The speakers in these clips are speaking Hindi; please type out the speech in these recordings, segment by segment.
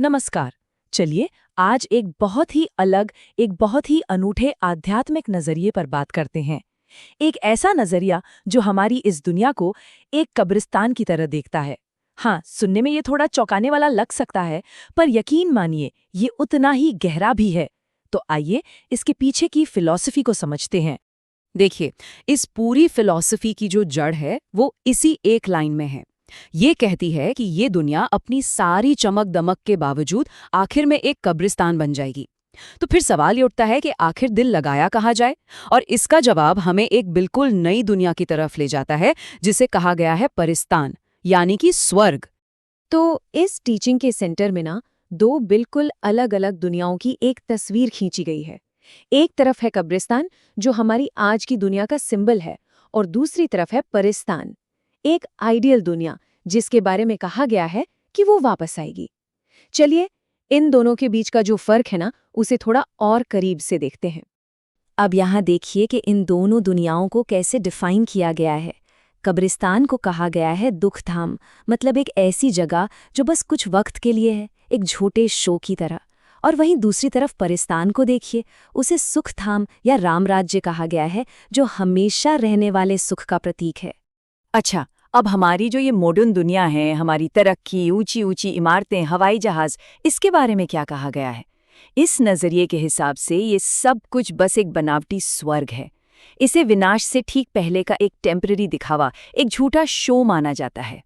नमस्कार। चलिए आज एक बहुत ही अलग, एक बहुत ही अनूठे आध्यात्मिक नजरिए पर बात करते हैं। एक ऐसा नजरिया जो हमारी इस दुनिया को एक कब्रिस्तान की तरह देखता है। हाँ, सुनने में ये थोड़ा चौंकाने वाला लग सकता है, पर यकीन मानिए ये उतना ही गहरा भी है। तो आइए इसके पीछे की फिलॉसफी को समझते हैं। देखिए, इस पूरी फिलॉसफी की जो जड़ है वो इसी एक लाइन में है। ये कहती है कि ये दुनिया अपनी सारी चमक दमक के बावजूद आखिर में एक कब्रिस्तान बन जाएगी। तो फिर सवाल ये उठता है कि आखिर दिल लगाया कहाँ जाए। और इसका जवाब हमें एक बिल्कुल नई दुनिया की तरफ ले जाता है, जिसे कहा गया है परिस्तान, यानी कि स्वर्ग। तो इस टीचिंग के सेंटर में ना दो बिल्कुल अलग अलग दुनियाओं की एक तस्वीर खींची गई है। एक तरफ है कब्रिस्तान, जो हमारी आज की दुनिया का सिंबल है, और दूसरी तरफ है परिस्तान, एक आइडियल दुनिया जिसके बारे में कहा गया है कि वो वापस आएगी। चलिए इन दोनों के बीच का जो फर्क है ना, उसे थोड़ा और करीब से देखते हैं। अब यहाँ देखिए कि इन दोनों दुनियाओं को कैसे डिफाइन किया गया है। कब्रिस्तान को कहा गया है दुखधाम, मतलब एक ऐसी जगह जो बस कुछ वक्त के लिए है, एक झूठे शो की तरह। और वहीं दूसरी तरफ परिस्तान को देखिए, उसे सुखधाम या रामराज्य कहा गया है, जो हमेशा रहने वाले सुख का प्रतीक है। अच्छा, अब हमारी जो ये मॉडर्न दुनिया है, हमारी तरक्की, ऊंची ऊंची इमारतें, हवाई जहाज, इसके बारे में क्या कहा गया है? इस नजरिए के हिसाब से ये सब कुछ बस एक बनावटी स्वर्ग है। इसे विनाश से ठीक पहले का एक टेम्पररी दिखावा, एक झूठा शो माना जाता है।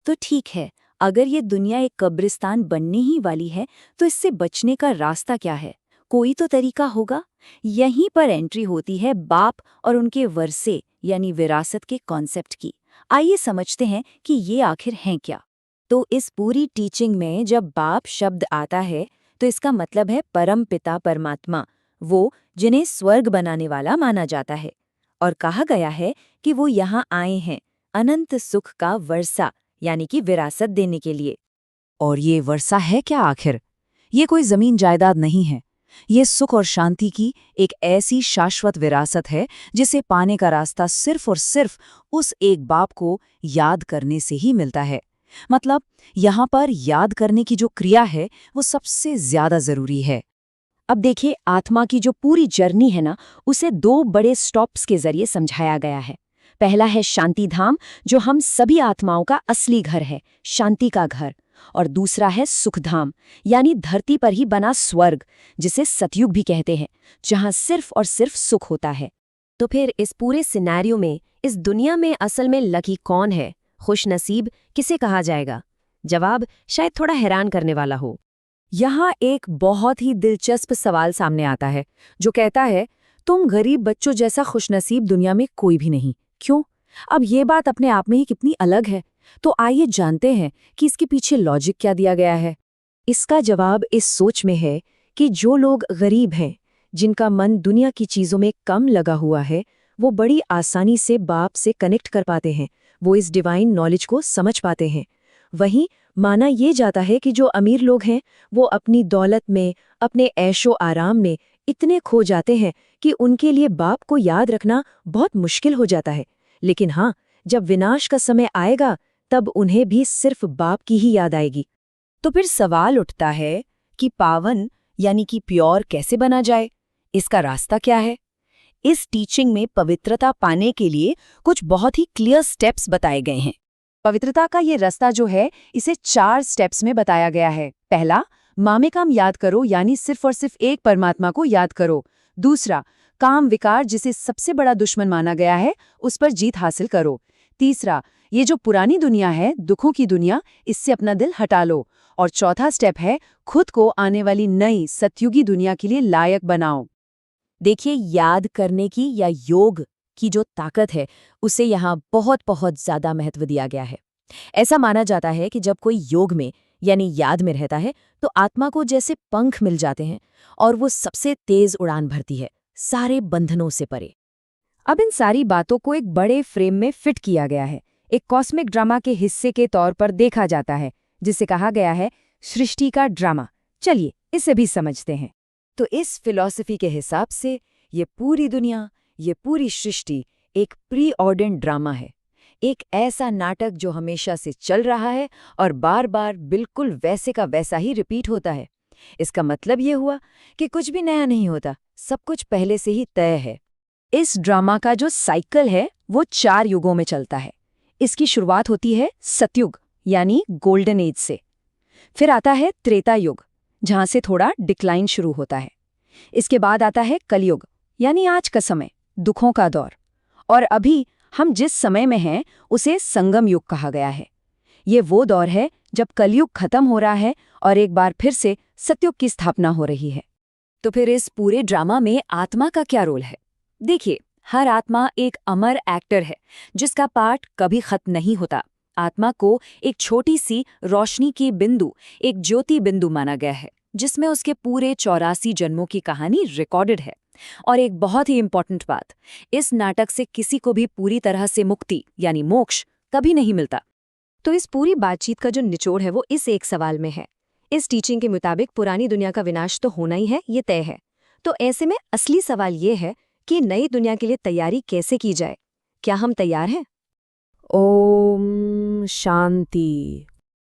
तो ठीक है, अगर ये दुनिया एक कब्रिस्तान बनने ही वाली है, तो इससे बचने का रास्ता क्या है? कोई तो तरीका होगा। यहीं पर एंट्री होती है बाप और उनके वर्से यानी विरासत के कॉन्सेप्ट की। आइए समझते हैं कि ये आखिर हैं क्या। तो इस पूरी टीचिंग में जब बाप शब्द आता है, तो इसका मतलब है परम पिता परमात्मा, वो जिन्हें स्वर्ग बनाने वाला माना जाता है। और कहा गया है कि वो यहाँ आए हैं अनंत सुख का वर्षा यानी कि विरासत देने के लिए। और ये वर्षा है क्या आखिर? ये कोई जमीन जायदाद नहीं है। ये सुख और शांति की एक ऐसी शाश्वत विरासत है जिसे पाने का रास्ता सिर्फ और सिर्फ उस एक बाप को याद करने से ही मिलता है। मतलब यहाँ पर याद करने की जो क्रिया है वो सबसे ज्यादा जरूरी है। अब देखिए, आत्मा की जो पूरी जर्नी है ना, उसे दो बड़े स्टॉप्स के जरिए समझाया गया है। पहला है शांति धाम, जो हम सभी आत्माओं का असली घर है, शांति का घर। और दूसरा है सुखधाम, यानी धरती पर ही बना स्वर्ग, जिसे सतयुग भी कहते हैं, जहां सिर्फ और सिर्फ सुख होता है। तो फिर इस पूरे सिनेरियो में, इस दुनिया में असल में लकी कौन है, खुशनसीब किसे कहा जाएगा? जवाब शायद थोड़ा हैरान करने वाला हो। यहाँ एक बहुत ही दिलचस्प सवाल सामने आता है, जो कहता है तुम गरीब बच्चों जैसा खुशनसीब दुनिया में कोई भी नहीं। क्यों? अब ये बात अपने आप में ही कितनी अलग है। तो आइए जानते हैं कि इसके पीछे लॉजिक क्या दिया गया है। इसका जवाब इस सोच में है कि जो लोग गरीब हैं, जिनका मन दुनिया की चीज़ों में कम लगा हुआ है, वो बड़ी आसानी से बाप से कनेक्ट कर पाते हैं, वो इस डिवाइन नॉलेज को समझ पाते हैं। वहीं माना ये जाता है कि जो अमीर लोग हैं, वो अपनी दौलत में, अपने ऐशो आराम में इतने खो जाते हैं कि उनके लिए बाप को याद रखना बहुत मुश्किल हो जाता है। लेकिन हाँ, जब विनाश का समय आएगा, तब उन्हें भी सिर्फ बाप की ही याद आएगी। तो फिर सवाल उठता है कि पावन यानी कि प्योर कैसे बना जाए? इसका रास्ता क्या है? इस टीचिंग में पवित्रता पाने के लिए कुछ बहुत ही क्लियर स्टेप्स बताए गए हैं। पवित्रता का ये रास्ता जो है, इसे 4 स्टेप्स में बताया गया है। पहला, मामेकाम याद करो, यानी सिर्फ और सिर्फ एक परमात्मा को याद करो। दूसरा, काम विकार जिसे सबसे बड़ा दुश्मन माना गया है, उस पर जीत हासिल करो। तीसरा, ये जो पुरानी दुनिया है, दुखों की दुनिया, इससे अपना दिल हटा लो। और चौथा स्टेप है, खुद को आने वाली नई सतयुगी दुनिया के लिए लायक बनाओ। देखिए, याद करने की या योग की जो ताकत है, उसे यहाँ बहुत बहुत ज्यादा महत्व दिया गया है। ऐसा माना जाता है कि जब कोई योग में यानी याद में रहता है, तो आत्मा को जैसे पंख मिल जाते हैं और वो सबसे तेज उड़ान भरती है, सारे बंधनों से परे। अब इन सारी बातों को एक बड़े फ्रेम में फिट किया गया है, एक कॉस्मिक ड्रामा के हिस्से के तौर पर देखा जाता है, जिसे कहा गया है सृष्टि का ड्रामा। चलिए इसे भी समझते हैं। तो इस फिलॉसफी के हिसाब से ये पूरी दुनिया, ये पूरी सृष्टि एक प्री ऑर्डेंड ड्रामा है, एक ऐसा नाटक जो हमेशा से चल रहा है और बार बार बिल्कुल वैसे का वैसा ही रिपीट होता है। इसका मतलब ये हुआ कि कुछ भी नया नहीं होता, सब कुछ पहले से ही तय है। इस ड्रामा का जो साइकिल है वो 4 युगों में चलता है। इसकी शुरुआत होती है सतयुग यानी गोल्डन एज से। फिर आता है त्रेता युग, जहां से थोड़ा डिक्लाइन शुरू होता है। इसके बाद आता है कलयुग यानी आज का समय, दुखों का दौर। और अभी हम जिस समय में हैं उसे संगम युग कहा गया है। ये वो दौर है जब कलयुग खत्म हो रहा है और एक बार फिर से सतयुग की स्थापना हो रही है। तो फिर इस पूरे ड्रामा में आत्मा का क्या रोल है? देखिए, हर आत्मा एक अमर एक्टर है जिसका पार्ट कभी खत्म नहीं होता। आत्मा को एक छोटी सी रोशनी की बिंदु, एक ज्योति बिंदु माना गया है, जिसमें उसके पूरे 84 जन्मों की कहानी रिकॉर्डेड है। और एक बहुत ही इंपॉर्टेंट बात, इस नाटक से किसी को भी पूरी तरह से मुक्ति यानी मोक्ष कभी नहीं मिलता। तो इस पूरी बातचीत का जो निचोड़ है वो इस एक सवाल में है। इस टीचिंग के मुताबिक पुरानी दुनिया का विनाश तो होना ही है, ये तय है। तो ऐसे में असली सवाल ये है कि नई दुनिया के लिए तैयारी कैसे की जाए? क्या हम तैयार हैं? ओम शांति।